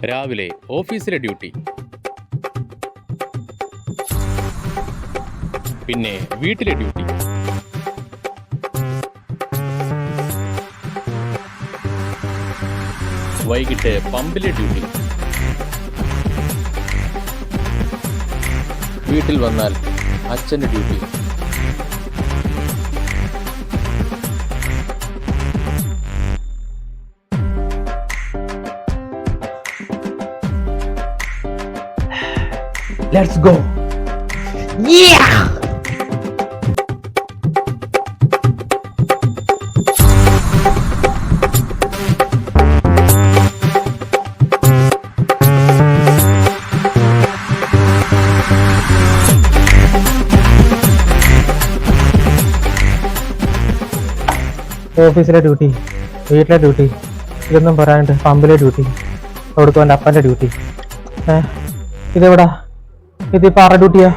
രാവിലെ ഓഫീസിലെ ഡ്യൂട്ടി, പിന്നെ വീട്ടിലെ ഡ്യൂട്ടി, വൈകിട്ട് പമ്പിലെ ഡ്യൂട്ടി, വീട്ടിൽ വന്നാൽ അച്ഛൻ്റെ ഡ്യൂട്ടി. Let's go. Yeah! ഓഫീസിലെ ഡ്യൂട്ടി, വീട്ടിലെ ഡ്യൂട്ടി, ഇതൊന്നും പറയാനുണ്ട്. പമ്പിലെ ഡ്യൂട്ടി, അവിടുത്തെ എൻ്റെ അപ്പൻ്റെ ഡ്യൂട്ടി. ഇതെവിടാ? ഇതിപ്പോ ആരുടെ ഡ്യൂട്ടിയാ?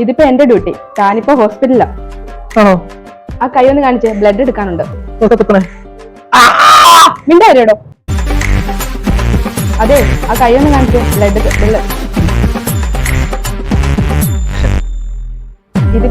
ഇതിപ്പോ എന്റെ ഡ്യൂട്ടി. ഞാനിപ്പോ ഹോസ്പിറ്റലിലാ. ആണോ? ആ കൈ ഒന്ന് കാണിച്ചേ, ബ്ലഡ് എടുക്കാനുണ്ട്. തുപ്പണേ. മിണ്ടായിരോ? അതെ, ആ കൈ ഒന്ന് കാണിച്ചേ, ബ്ലഡ്. ഇത്